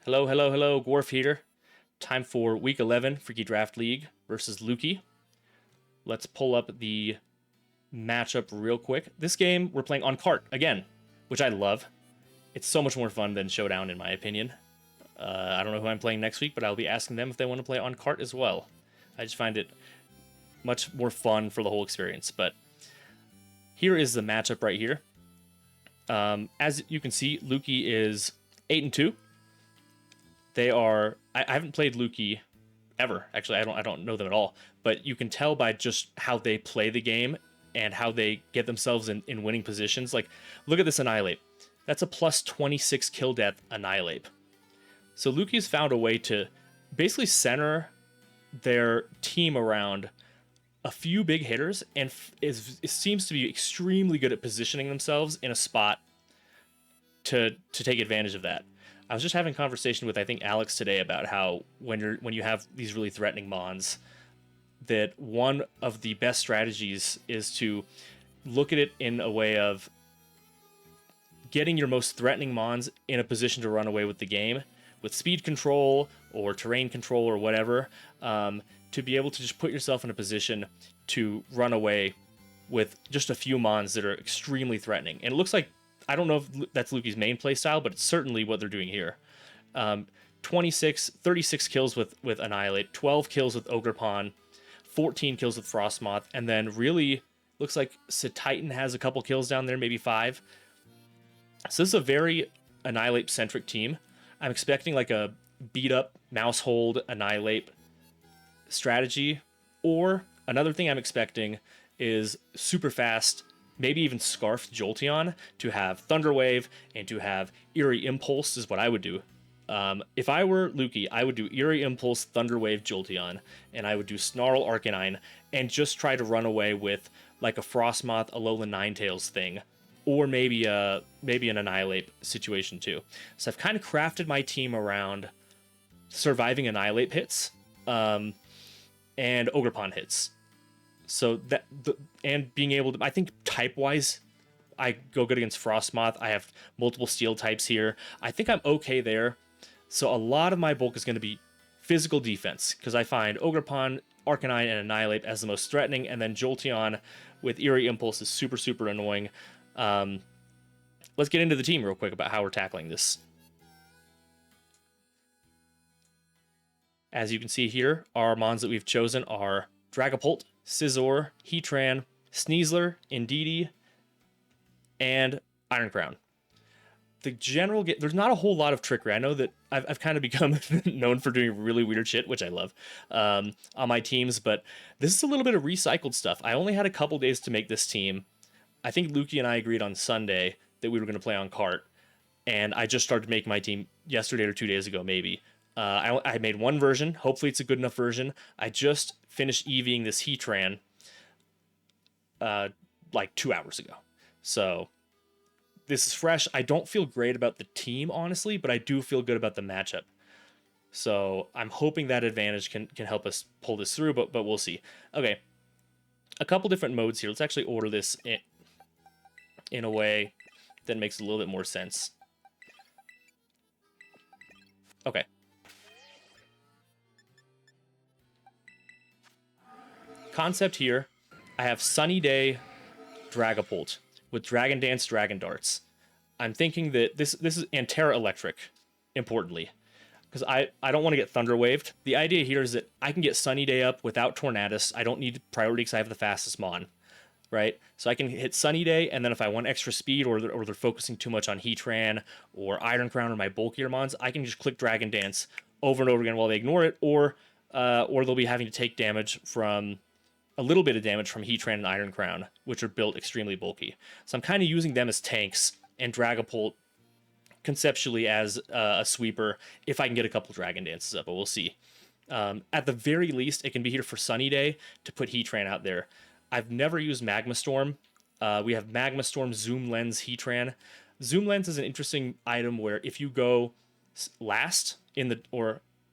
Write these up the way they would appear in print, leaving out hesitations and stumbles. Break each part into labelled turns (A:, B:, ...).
A: Hello, hello, hello, Gworf here. Time for week 11 Freaky Draft League versus Lukey. Let's pull up the matchup real quick. This game, we're playing on cart again, which I love. It's so much more fun than Showdown, in my opinion. I don't know who I'm playing next week, but I'll be asking them if they want to play on cart as well. I just find it much more fun for the whole experience. But here is the matchup right here. As you can see, Lukey is 8-2. They are. I haven't played Lukey ever. Actually, I don't know them at all. But you can tell by just how they play the game and how they get themselves in winning positions. Like, look at this Annihilate. That's a plus 26 kill death Annihilate. So Lukey's found a way to basically center their team around a few big hitters, and it seems to be extremely good at positioning themselves in a spot to take advantage of that. I was just having a conversation with, I think, Alex today about how when you have these really threatening mons, that one of the best strategies is to look at it in a way of getting your most threatening mons in a position to run away with the game with speed control or terrain control or whatever, to be able to just put yourself in a position to run away with just a few mons that are extremely threatening. And it looks like, I don't know if that's Lukey's main playstyle, but it's certainly what they're doing here. 36 kills with Annihilate, 12 kills with Ogre Pawn, 14 kills with Frostmoth, and then really looks like Sid Titan has a couple kills down there, maybe 5. So this is a very Annihilate-centric team. I'm expecting like a beat-up, mouse-hold, Annihilate strategy. Or another thing I'm expecting is super fast, maybe even Scarfed Jolteon to have Thunderwave and to have Eerie Impulse is what I would do. If I were Lukey, I would do Eerie Impulse, Thunderwave, Jolteon, and I would do Snarl, Arcanine, and just try to run away with like a Frostmoth, Alolan Ninetales thing, or maybe an Annihilate situation too. So I've kind of crafted my team around surviving Annihilate hits, and Ogerpon hits. So and being able to, I think type-wise, I go good against Frostmoth. I have multiple steel types here. I think I'm okay there. So a lot of my bulk is going to be physical defense, because I find Ogerpon, Arcanine, and Annihilate as the most threatening, and then Jolteon with Eerie Impulse is super, super annoying. Let's get into the team real quick about how we're tackling this. As you can see here, our mons that we've chosen are Dragapult, Scizor, Heatran, Sneasler, Indeedee, and Iron Crown. The general there's not a whole lot of trickery. I know that I've kind of become known for doing really weird shit, which I love, on my teams, but this is a little bit of recycled stuff. I only had a couple days to make this team. I think Lukey and I agreed on Sunday that we were going to play on cart, and I just started making my team yesterday or 2 days ago, maybe. I made one version. Hopefully it's a good enough version. I just finished EVing this Heatran like 2 hours ago. So this is fresh. I don't feel great about the team, honestly, but I do feel good about the matchup. So I'm hoping that advantage can help us pull this through, but we'll see. Okay, a couple different modes here. Let's actually order this in a way that makes a little bit more sense. Okay. Concept here, I have Sunny Day Dragapult with Dragon Dance Dragon Darts. I'm thinking that this is Antera Electric, importantly, because I don't want to get Thunder Waved. The idea here is that I can get Sunny Day up without Tornadus. I don't need priority because I have the fastest mon, right? So I can hit Sunny Day, and then if I want extra speed or they're focusing too much on Heatran or Iron Crown or my bulkier mons, I can just click Dragon Dance over and over again while they ignore it, or they'll be having to take damage from a little bit of damage from Heatran and Iron Crown, which are built extremely bulky. So I'm kind of using them as tanks and Dragapult conceptually as a sweeper if I can get a couple Dragon Dances up, but we'll see. At the very least, it can be here for Sunny Day to put Heatran out there. I've never used Magma Storm. We have Magma Storm, Zoom Lens, Heatran. Zoom Lens is an interesting item where if you go last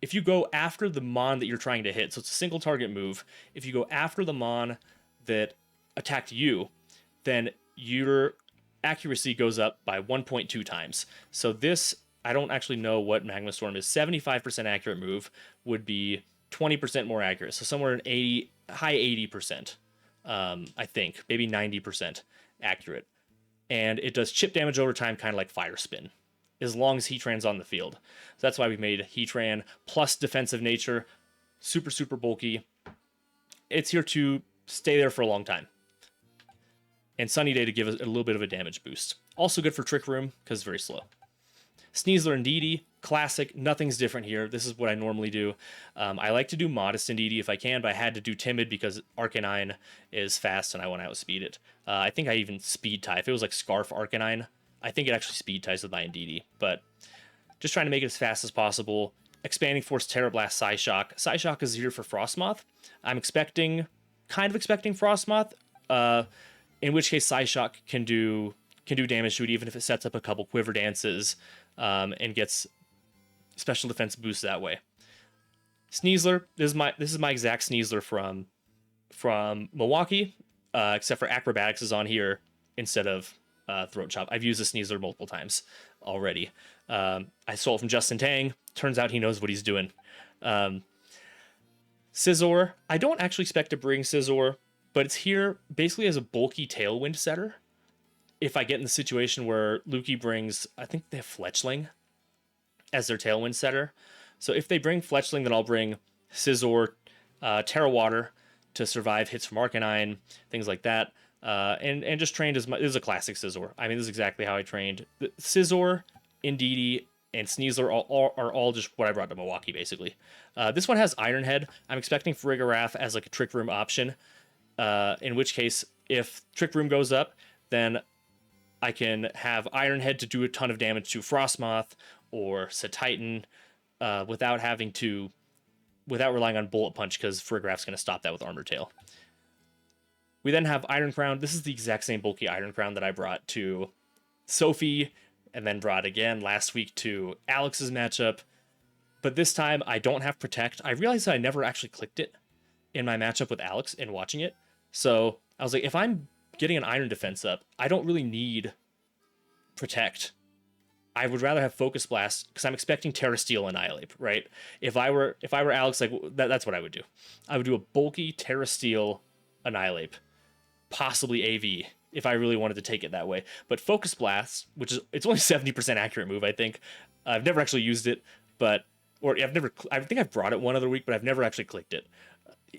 A: if you go after the mon that you're trying to hit, so it's a single target move, if you go after the mon that attacked you, then your accuracy goes up by 1.2 times. So this I don't actually know what Magma Storm is. 75% accurate move would be 20% more accurate. So somewhere in 80, high 80%, I think, maybe 90% accurate. And it does chip damage over time, kind of like Fire Spin, as long as Heatran's on the field. So that's why we made Heatran plus defensive nature, super, super bulky. It's here to stay there for a long time. And Sunny Day to give it a little bit of a damage boost. Also good for Trick Room, because it's very slow. Sneasler Indeedee, classic, nothing's different here. This is what I normally do. I like to do Modest Indeedee if I can, but I had to do Timid because Arcanine is fast and I want to outspeed it. I think I even speed tie. If it was like Scarf Arcanine, I think it actually speed ties with my Indeedee, but just trying to make it as fast as possible. Expanding Force, Terra Blast, Psyshock. Psyshock is here for Frostmoth. I'm kind of expecting Frostmoth, in which case Psyshock can do damage to it even if it sets up a couple Quiver Dances and gets special defense boosts that way. Sneasler, this is my exact Sneasler from Milwaukee, except for Acrobatics is on here instead of Throat Chop. I've used the Sneasler multiple times already. I stole it from Justin Tang. Turns out he knows what he's doing. Scizor, I don't actually expect to bring Scizor, but it's here basically as a bulky Tailwind setter. If I get in the situation where Lukey brings, I think they have Fletchling as their Tailwind setter. So if they bring Fletchling, then I'll bring Scizor, Terra Water to survive hits from Arcanine, things like that. And just trained this is a classic Scizor. I mean, this is exactly how I trained. Scizor, Indeedee, and Sneasler are all just what I brought to Milwaukee, basically. This one has Iron Head. I'm expecting Farigiraf as like a Trick Room option, in which case, if Trick Room goes up, then I can have Iron Head to do a ton of damage to Frostmoth or Satitan without relying on Bullet Punch, because Farigiraf's going to stop that with Armor Tail. We then have Iron Crown. This is the exact same bulky Iron Crown that I brought to Sophie and then brought again last week to Alex's matchup. But this time I don't have Protect. I realized that I never actually clicked it in my matchup with Alex and watching it. So I was like, if I'm getting an Iron Defense up, I don't really need Protect. I would rather have Focus Blast because I'm expecting Terra Steel Annihilate, right? If I were Alex, like that's what I would do. I would do a bulky Terra Steel Annihilate, possibly AV if I really wanted to take it that way. But Focus Blast, it's only 70% accurate move, I think. I've never actually used it, I think I've brought it one other week, but I've never actually clicked it.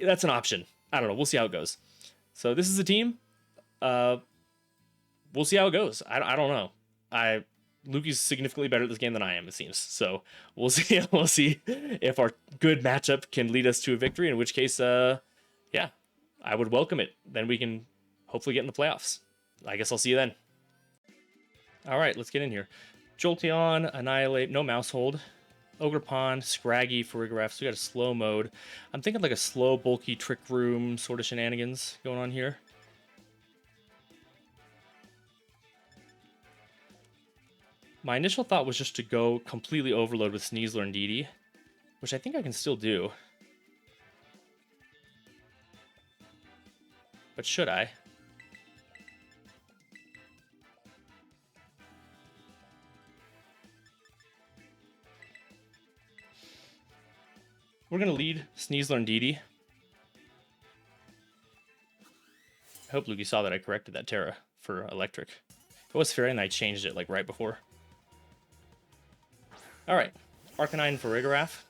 A: That's an option. I don't know. We'll see how it goes. So this is the team. We'll see how it goes. I don't know. Lukey's significantly better at this game than I am, it seems. So we'll see. We'll see if our good matchup can lead us to a victory. In which case, yeah, I would welcome it. Then we can hopefully get in the playoffs. I guess I'll see you then. All right, let's get in here. Jolteon, Annihilate, no Mouse Hold. Ogerpon, Scraggy, Farigiraf. So we got a slow mode. I'm thinking like a slow, bulky Trick Room sort of shenanigans going on here. My initial thought was just to go completely overload with Sneasler and Indeedee, which I think I can still do. But should I? We're going to lead Sneasler and Indeedee. I hope Lukey saw that I corrected that Terra for Electric. It was Fairy and I changed it like right before. Alright, Arcanine, Farigiraf.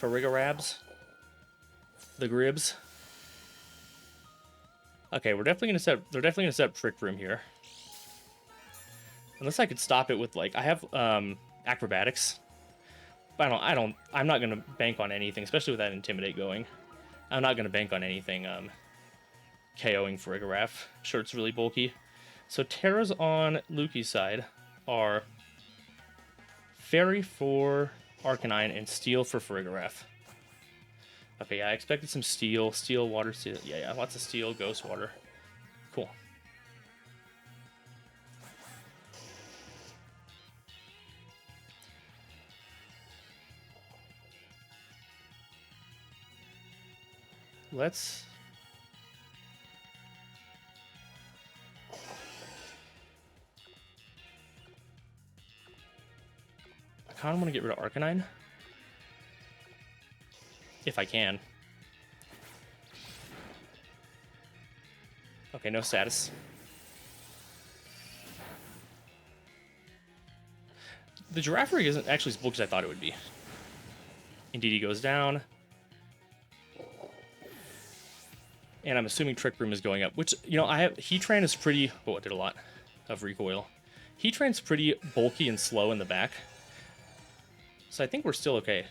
A: Farigirabs. The Gribs. Okay, they're definitely gonna set up Trick Room here. Unless I could stop it with like I have Acrobatics. But I'm not gonna bank on anything, especially with that Intimidate going. I'm not gonna bank on anything KOing Farigiraf. Sure, it's really bulky. So Terras on Lukey's side are Fairy for Arcanine and Steel for Farigiraf. Okay, yeah, I expected some Steel, Water, Steel. Yeah, lots of Steel, Ghost Water. Cool. Let's... kind of want to get rid of Arcanine. If I can. Okay, no status. The Giraffrig isn't actually as bulky as I thought it would be. Indeed, he goes down. And I'm assuming Trick Room is going up, which, you know, I have Heatran is pretty... Oh, it did a lot of recoil. Heatran's pretty bulky and slow in the back. So I think we're still okay.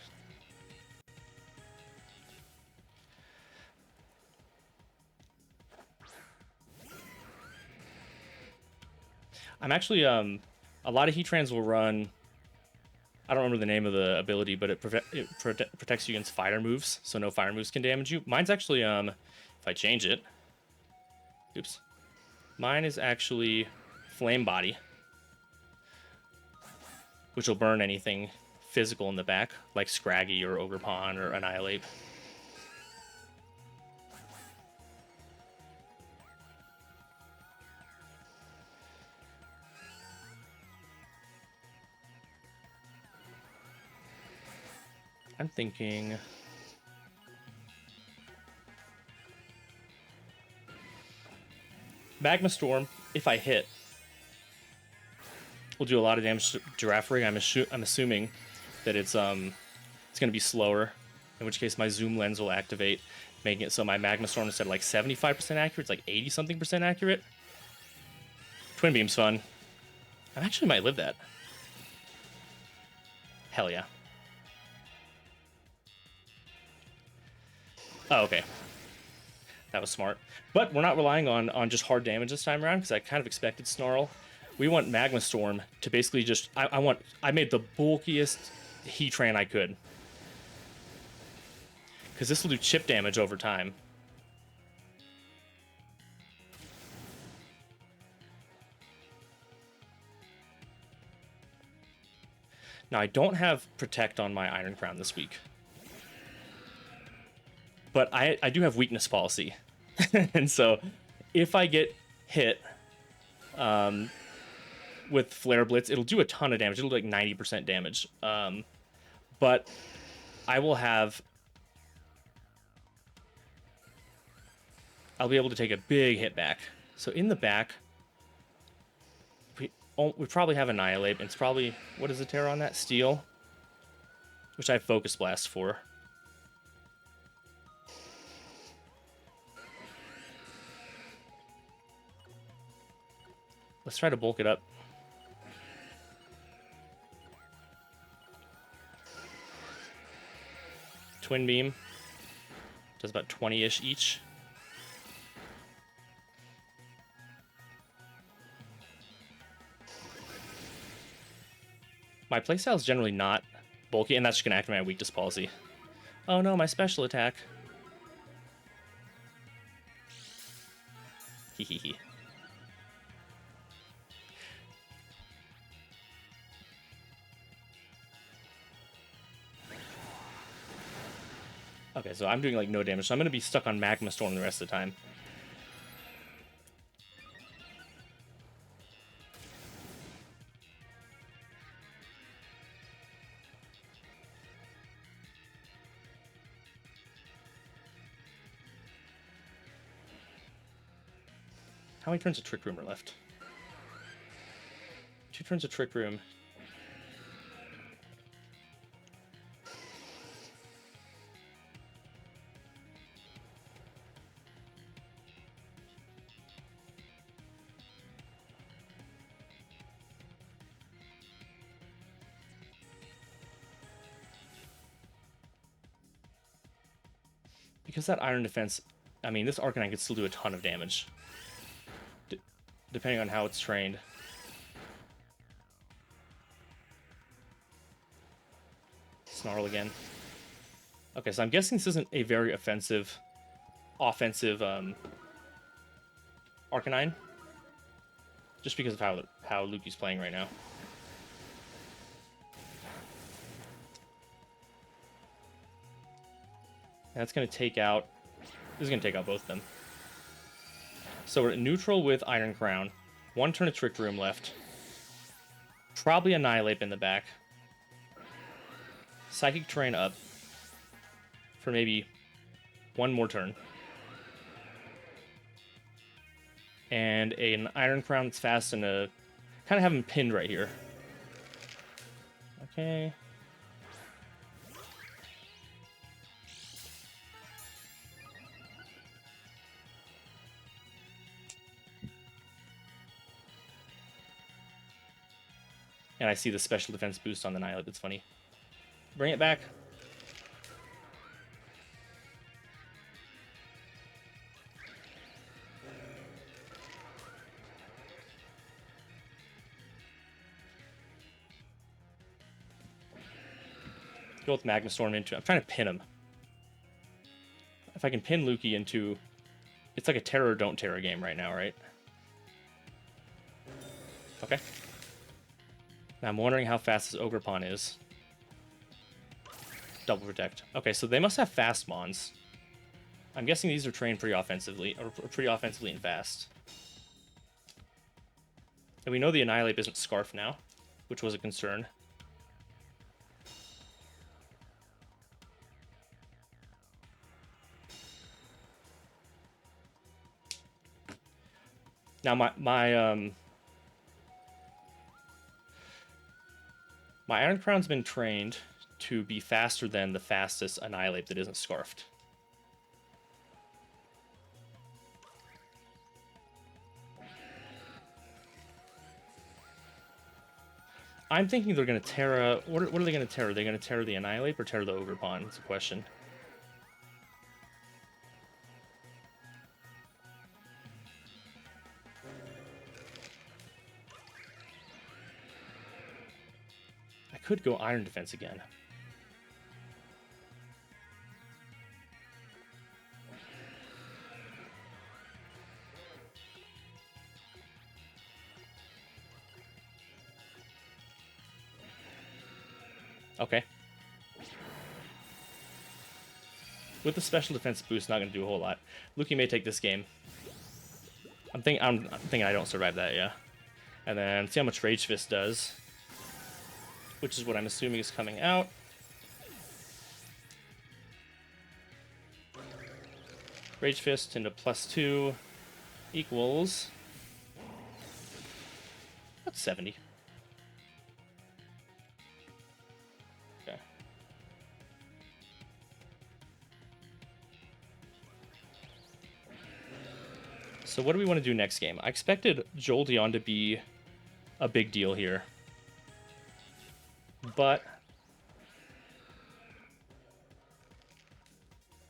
A: I'm actually, a lot of Heatrans will run... I don't remember the name of the ability, but it protects you against fire moves, so no fire moves can damage you. Mine's actually, if I change it... Oops. Mine is actually Flame Body, which will burn anything physical in the back, like Scraggy or Ogerpon or Annihilate. I'm thinking... Magma Storm, if I hit, will do a lot of damage to Giraffrig. I'm assuming that it's going to be slower, in which case my Zoom Lens will activate, making it so my Magma Storm, instead of like 75% accurate, it's like 80-something% accurate. Twin Beam's fun. I actually might live that. Hell yeah. Oh, okay. That was smart. But we're not relying on just hard damage this time around, because I kind of expected Snarl. We want Magma Storm to basically just... I made the bulkiest Heatran I could. Because this will do chip damage over time. Now, I don't have Protect on my Iron Crown this week. But I do have Weakness Policy. And so, if I get hit with Flare Blitz, it'll do a ton of damage. It'll do like 90% damage. But I will have... I'll be able to take a big hit back. So in the back, we probably have Annihilate. It's probably... What is the terror on that? Steel. Which I have Focus Blast for. Let's try to bulk it up. Twin Beam. Does about 20-ish each. My playstyle is generally not bulky, and that's just going to activate my Weakness Policy. Oh no, my special attack. Hehehe. Okay, so I'm doing like no damage, so I'm going to be stuck on Magma Storm the rest of the time. How many turns of Trick Room are left? 2 turns of Trick Room. Because that Iron Defense, I mean, this Arcanine could still do a ton of damage. Depending on how it's trained. Snarl again. Okay, so I'm guessing this isn't a very offensive Arcanine. Just because of how Lukey's playing right now. And that's going to take out... This is going to take out both of them. So we're at neutral with Iron Crown. 1 turn of Trick Room left. Probably Annihilate in the back. Psychic Terrain up for maybe one more turn. And an Iron Crown that's fast and a... kind of have him pinned right here. Okay. And I see the special defense boost on the Annihilate. That's funny. Bring it back. Go with Magma Storm into... I'm trying to pin him. If I can pin Lukey into... It's like a Terror or Don't Terror game right now, right? Okay. Now I'm wondering how fast this Ogre Pawn is. Double Protect. Okay, so they must have fast Mons. I'm guessing these are trained pretty offensively, or pretty offensively and fast. And we know the Annihilate isn't Scarf now, which was a concern. Now my Iron Crown's been trained to be faster than the fastest Annihilate that isn't Scarfed. I'm thinking they're going to Terra... What are they going to Terra? Are they going to Terra the Annihilate or Terra the Ogre Pawn? That's a question. I could go Iron Defense again. Okay. With the special defense boost, not going to do a whole lot. Lukey may take this game. I'm thinking I don't survive that, yeah. And then see how much Rage Fist does. Which is what I'm assuming is coming out. Rage Fist into +2 equals... That's 70. Okay. So what do we want to do next game? I expected Jolteon to be a big deal here. But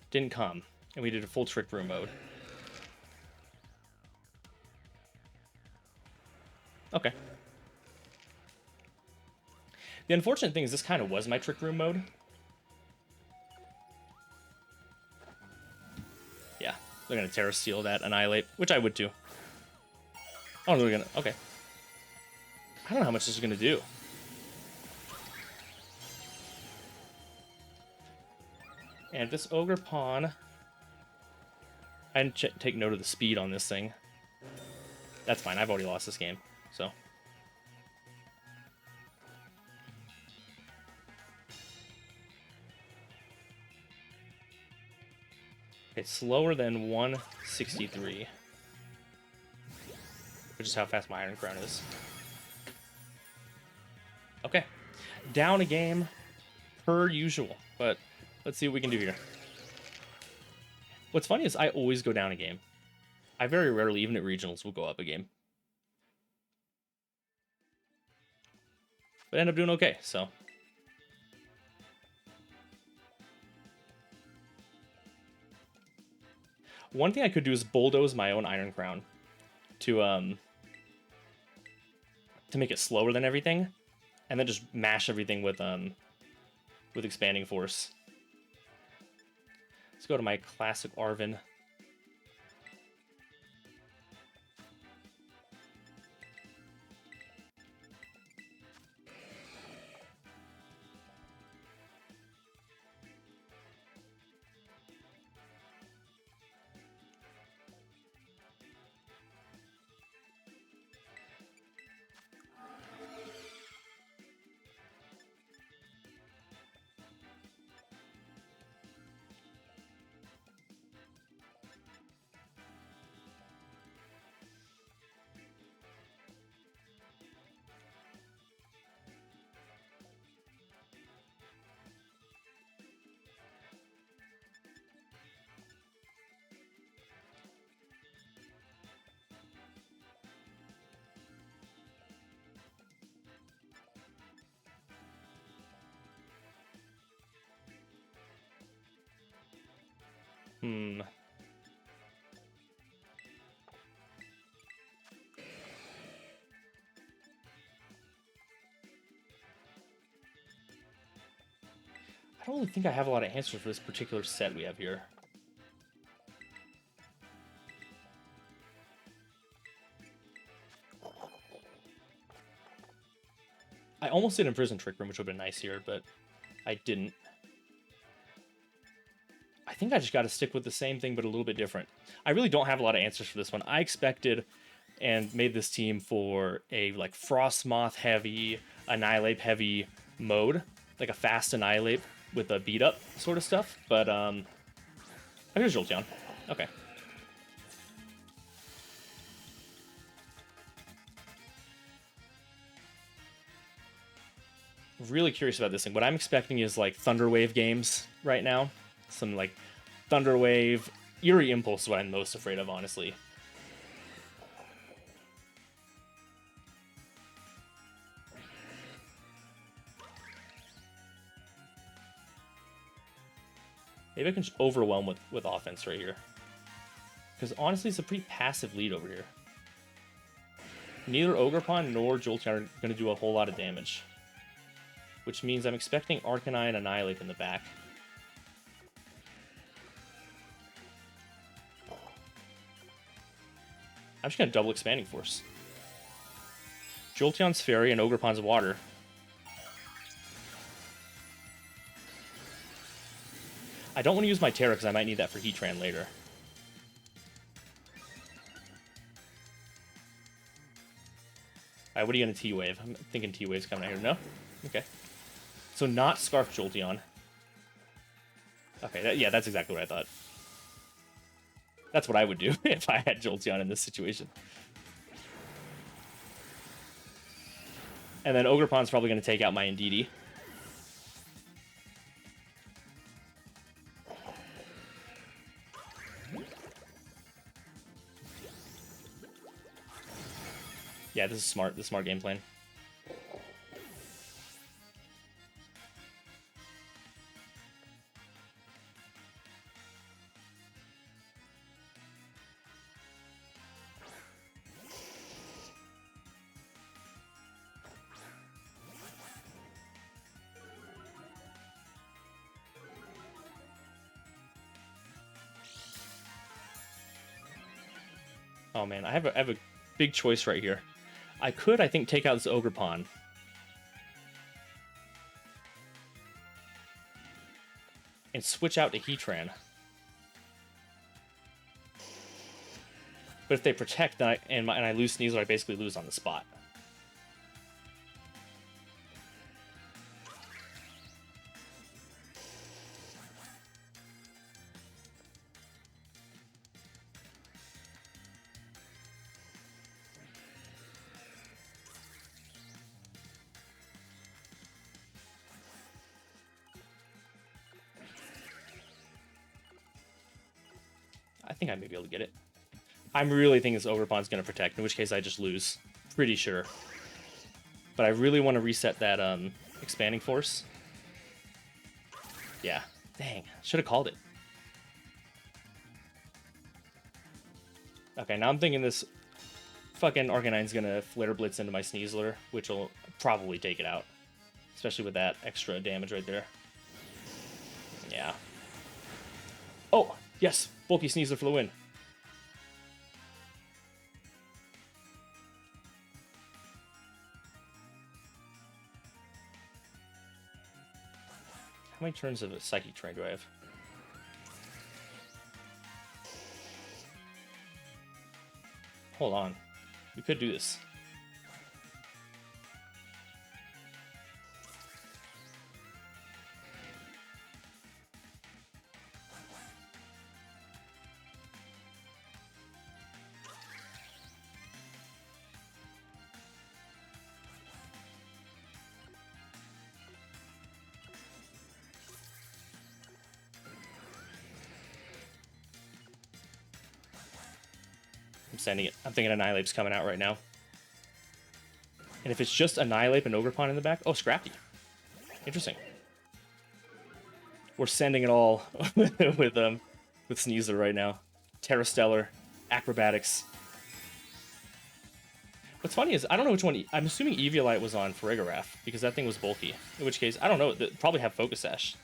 A: didn't come, and we did a full Trick Room mode. Okay. The unfortunate thing is this kind of was my Trick Room mode. Yeah, they're gonna Terra Steel that Annihilate, which I would too. Oh, they're gonna... Okay. I don't know how much this is gonna do. And this Ogre Pawn... I didn't take note of the speed on this thing. That's fine, I've already lost this game, so... It's slower than 163. Which is how fast my Iron Crown is. Okay. Down a game, per usual, but... Let's see what we can do here. What's funny is I always go down a game. I very rarely, even at regionals, will go up a game. But end up doing okay, so. One thing I could do is bulldoze my own Iron Crown to make it slower than everything, and then just mash everything with Expanding Force. Let's go to my classic Arven. Hmm. I don't really think I have a lot of answers for this particular set we have here. I almost did Imprison Trick Room, which would have been nice here, but I didn't. I think I just got to stick with the same thing, but a little bit different. I really don't have a lot of answers for this one. I expected and made this team for a like Frostmoth heavy, Annihilate heavy mode, like a fast Annihilate with a beat up sort of stuff. But I here's Jolteon. Okay. Really curious about this thing. What I'm expecting is like Thunderwave games right now. Some like Thunderwave, Eerie Impulse is what I'm most afraid of, honestly. Maybe I can just overwhelm with offense right here. Because honestly, it's a pretty passive lead over here. Neither Ogerpon nor Jolteon are going to do a whole lot of damage. Which means I'm expecting Arcanine and Annihilate in the back. I'm just going to double Expanding Force. Jolteon's Fairy and Ogerpon's Water. I don't want to use my Terra because I might need that for Heatran later. Alright, what are you going to T-Wave? I'm thinking T-Wave's coming out here. No? Okay. So not Scarf Jolteon. Okay, yeah, that's exactly what I thought. That's what I would do if I had Jolteon in this situation. And then Ogerpon's probably going to take out my Indeedee. Yeah, this is smart. This is smart game plan. Oh man, I have a big choice right here. I could, I think, take out this Ogerpon. And switch out to Heatran. But if they protect and I lose Sneasel, I basically lose on the spot. I think I may be able to get it. I'm really thinking this Ogerpon's going to protect, in which case I just lose. Pretty sure. But I really want to reset that Expanding Force. Yeah. Dang. Should have called it. Okay, now I'm thinking this fucking Arcanine's going to Flare Blitz into my Sneasler, which will probably take it out. Especially with that extra damage right there. Yeah. Oh, yes. Bulky Sneasler for the win. How many turns of a Psychic Terrain do I have? Hold on. We could do this. I'm sending it. I'm thinking Annihilape's coming out right now. And if it's just Annihilate and Ogerpon in the back... Oh, Scrappy. Interesting. We're sending it all with them. with Sneasler right now. Terrastellar, Acrobatics. What's funny is, I don't know which one. I'm assuming Eviolite was on Farigiraf, because that thing was bulky. In which case, I don't know. They probably have Focus Sash.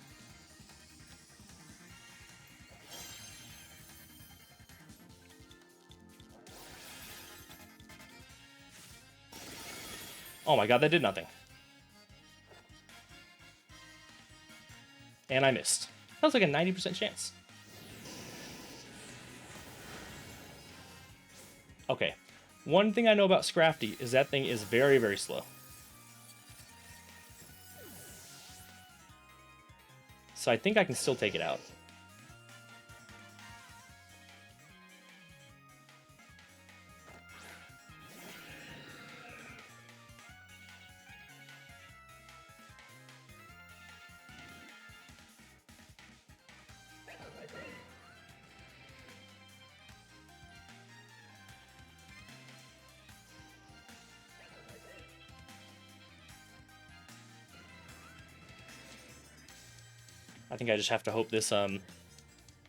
A: Oh my god, that did nothing. And I missed. That was like a 90% chance. Okay. One thing I know about Scrafty is that thing is very, very slow. So I think I can still take it out. I think I just have to hope this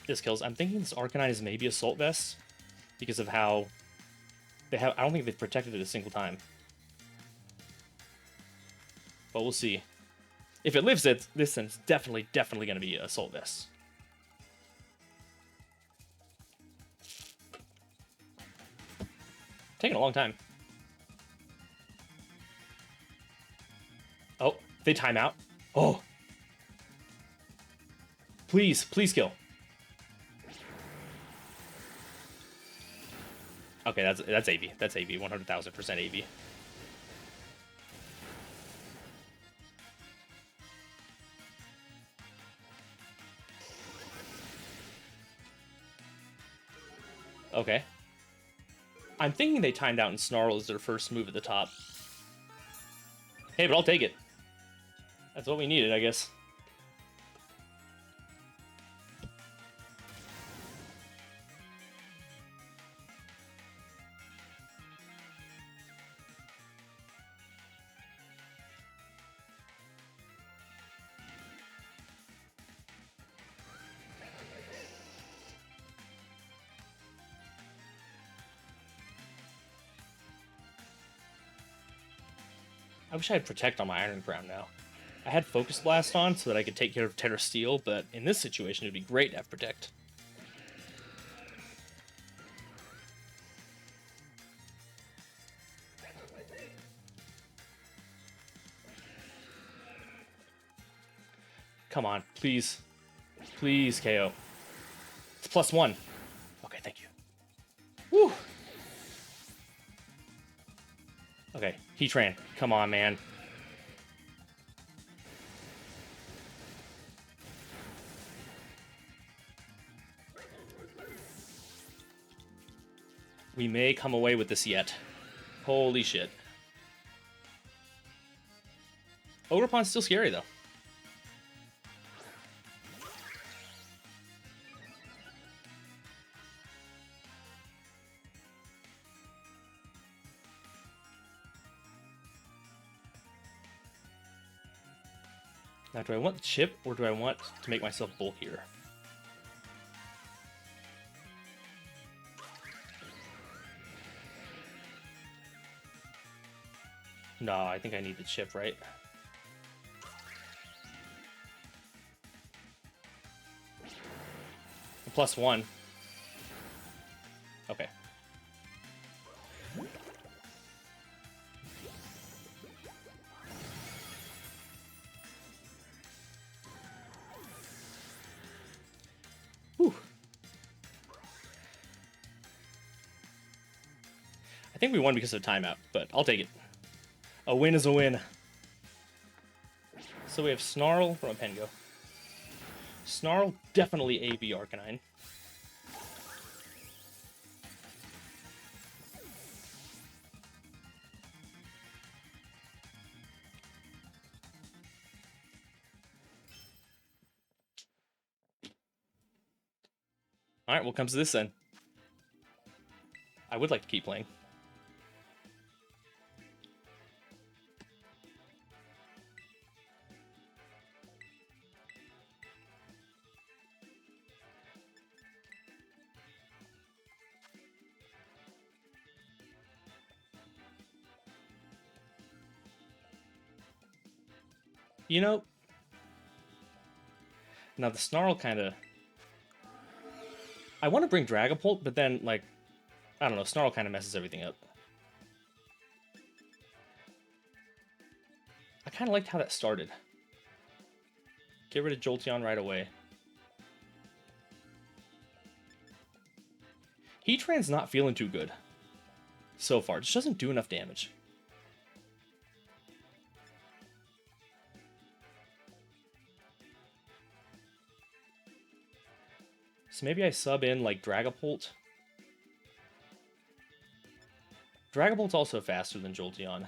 A: this kills. I'm thinking this Arcanine is maybe Assault Vest because of how they have. I don't think they've protected it a single time. But we'll see. If it lives it, this is definitely going to be Assault Vest. Taking a long time. Oh, they time out. Oh. Please, please kill. Okay, that's AV. That's AV. 100,000% AV. Okay. I'm thinking they timed out and Snarl is their first move at the top. Hey, but I'll take it. That's what we needed, I guess. I wish I had Protect on my Iron Crown now. I had Focus Blast on so that I could take care of Terra Steel, but in this situation it'd be great to have Protect. Come on, please. Please, KO. It's +1. Okay, thank you. Woo! Okay, Heatran. Come on, man. We may come away with this yet. Holy shit. Ogerpon's still scary, though. Now, do I want the chip, or do I want to make myself bulkier? No, I think I need the chip, right? +1. Okay. Whew. I think we won because of timeout, but I'll take it. A win is a win. So we have Snarl from a Pengo. Snarl, definitely AB Arcanine. Alright, what comes to this then? I would like to keep playing. You know, now the Snarl kind of... I want to bring Dragapult, but then, like, I don't know, Snarl kind of messes everything up. I kind of liked how that started. Get rid of Jolteon right away. Heatran's not feeling too good so far. Just doesn't do enough damage. So maybe I sub in, like, Dragapult. Dragapult's also faster than Jolteon.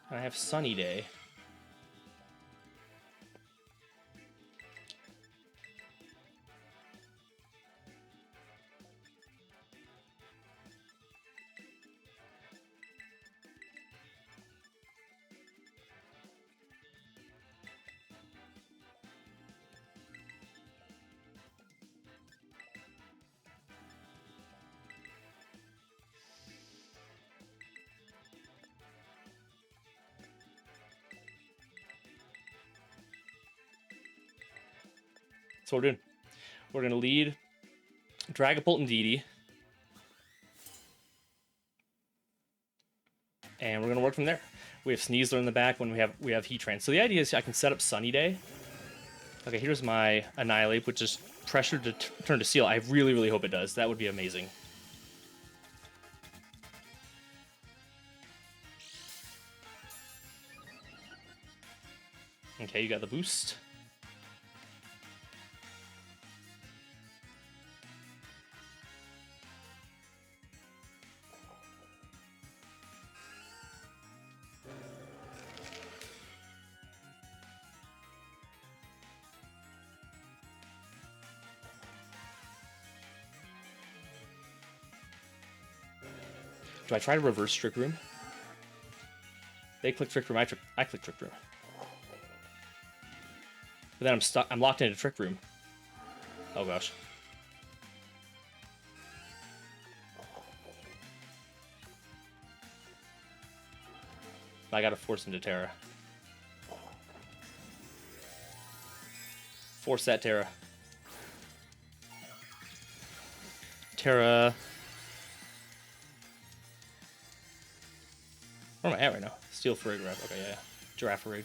A: And I have Sunny Day. So we're doing. We're gonna lead Dragapult and Didi, and we're gonna work from there. We have Sneasler in the back when we have Heatran. So the idea is I can set up Sunny Day. Okay, here's my Annihilate, which is pressured to turn to Seal. I really, really hope it does. That would be amazing. Okay, you got the boost. Do I try to reverse Trick Room? They click Trick Room, I click Trick Room. But then I'm stuck. I'm locked into Trick Room. Oh gosh. I gotta force him to Terra. Force that Terra. Terra. Where am I at right now? Steel Frig, right? Okay, yeah. Giraffe Rig.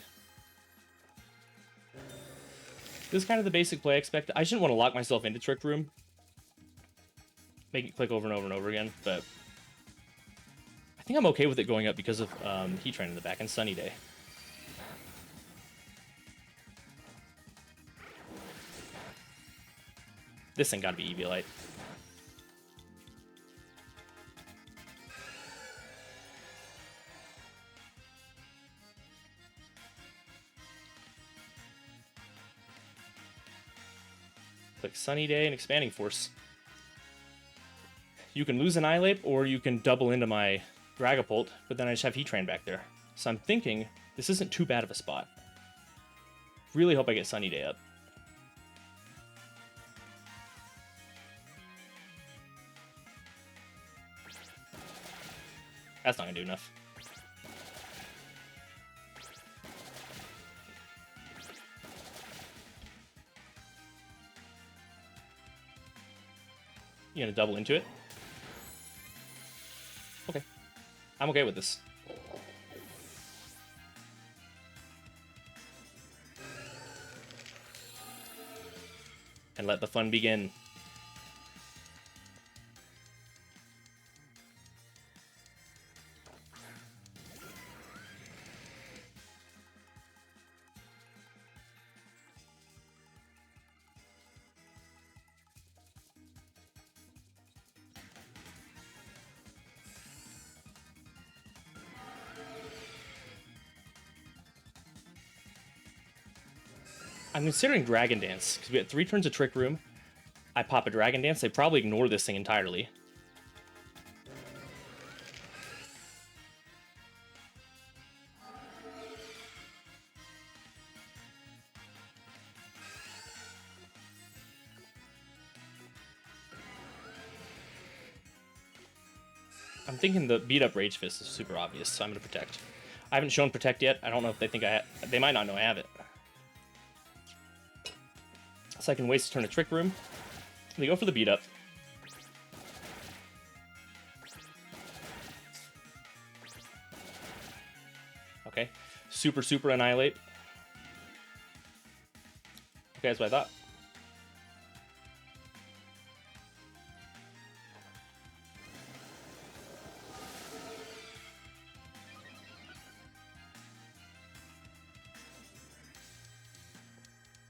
A: This is kind of the basic play I expected. I shouldn't want to lock myself into Trick Room. Make it click over and over and over again, but I think I'm okay with it going up because of Heatran in the back and Sunny Day. This thing gotta be Eviolite. Click Sunny Day and Expanding Force. You can lose Annihilate, or you can double into my Dragapult, but then I just have Heatran back there. So I'm thinking this isn't too bad of a spot. Really hope I get Sunny Day up. That's not gonna do enough. You gonna double into it? Okay. I'm okay with this. And let the fun begin. I'm considering Dragon Dance, because we had 3 turns of Trick Room. I pop a Dragon Dance, they probably ignore this thing entirely. I'm thinking the beat up Rage Fist is super obvious, so I'm going to protect. I haven't shown Protect yet. I don't know if they think I have. They might not know I have it. So I can waste a turn of Trick Room. They go for the beat up. Okay. Super Annihilate. Okay, that's what I thought.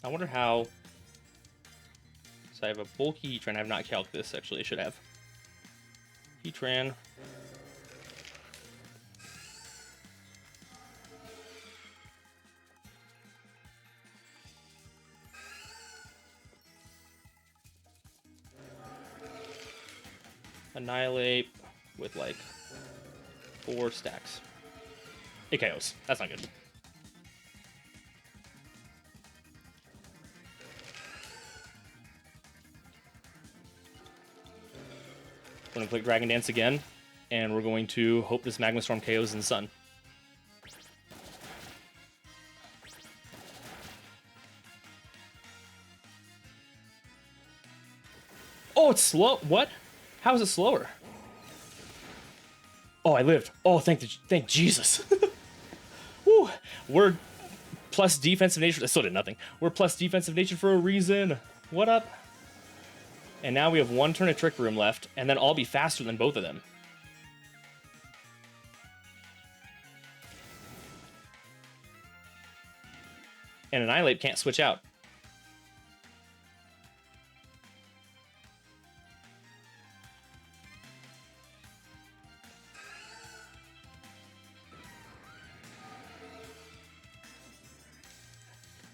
A: I wonder how... So I have a bulky Heatran. I have not calced this, actually. I should have. Heatran. Annihilate with, like, 4 stacks. It KOs. That's not good. We're going to click Dragon Dance again, and we're going to hope this Magma Storm KOs in the sun. Oh, it's slow. What? How is it slower? Oh, I lived. Oh, thank Jesus. Woo. We're plus defensive nature. I still did nothing. We're plus defensive nature for a reason. What up? And now we have 1 turn of Trick Room left, and then I'll be faster than both of them. And Annihilate can't switch out.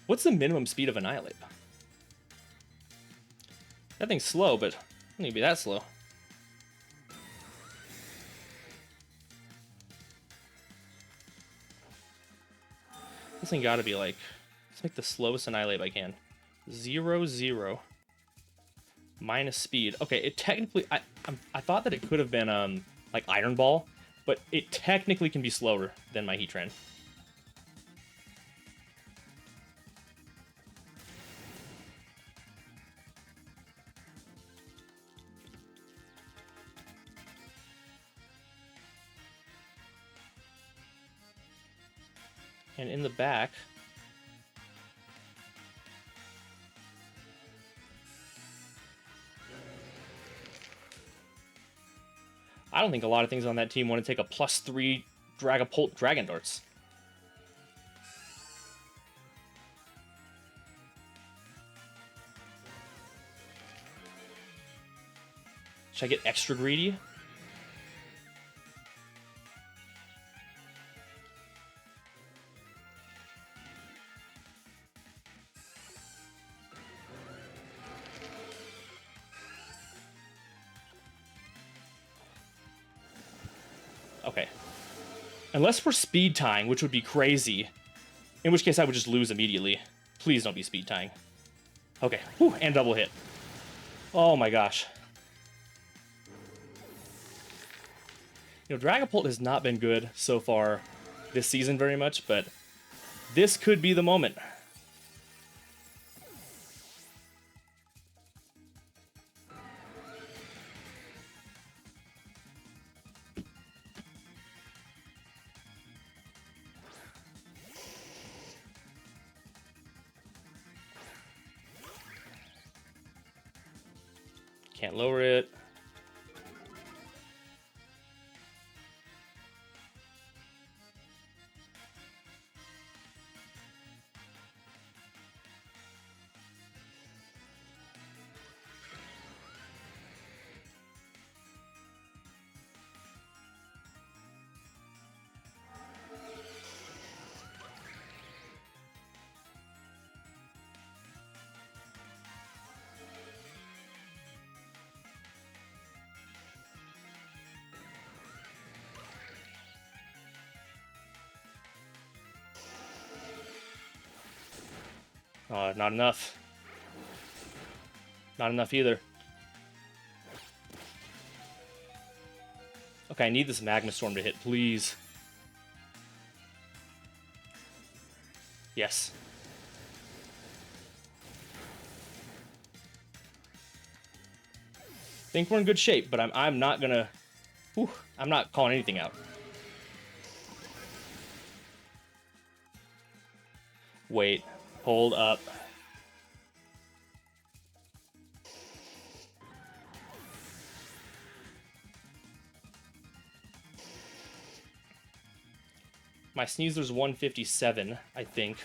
A: What's the minimum speed of Annihilate? That thing's slow, but it doesn't need to be that slow. This thing gotta be like... Let's make the slowest Annihilate I can. 0, 0. Minus speed. Okay, it technically... I thought that it could have been, like, Iron Ball, but it technically can be slower than my Heatran. And in the back... I don't think a lot of things on that team want to take a +3 Dragapult Dragon Darts. Should I get extra greedy? Okay. Unless we're speed tying, which would be crazy. In which case I would just lose immediately. Please don't be speed tying. Okay. Whew, and double hit. Oh my gosh. You know, Dragapult has not been good so far this season very much, but this could be the moment. Can't lower it. Not enough. Not enough either. Okay, I need this Magma Storm to hit, please. Yes. Think we're in good shape, but I'm not gonna. Whew, I'm not calling anything out. Wait. Hold up. My Sneezer's 157, I think.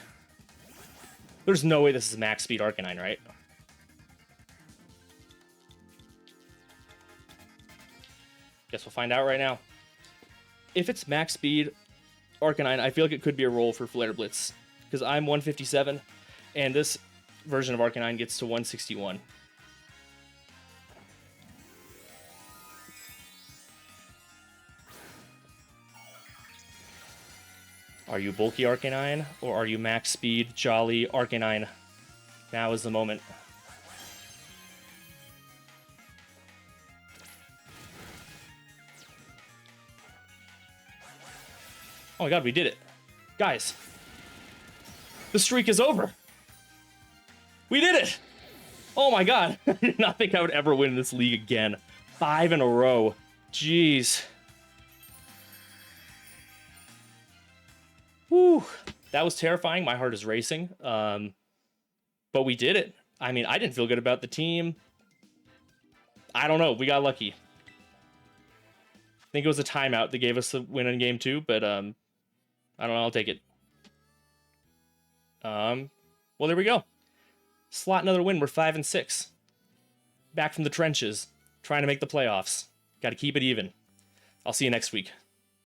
A: There's no way this is max speed Arcanine, right? Guess we'll find out right now. If it's max speed Arcanine, I feel like it could be a roll for Flare Blitz. Because I'm 157, and this version of Arcanine gets to 161. Are you bulky Arcanine, or are you max speed, jolly Arcanine? Now is the moment. Oh my god, we did it. Guys, the streak is over. We did it! Oh my god, I did not think I would ever win this league again. 5 in a row. Jeez. Whew. That was terrifying. My heart is racing. But we did it. I mean, I didn't feel good about the team. I don't know. We got lucky. I think it was a timeout that gave us the win in game 2, but I don't know. I'll take it. Well, there we go. Slot another win. We're 5-6. Back from the trenches, trying to make the playoffs. Got to keep it even. I'll see you next week.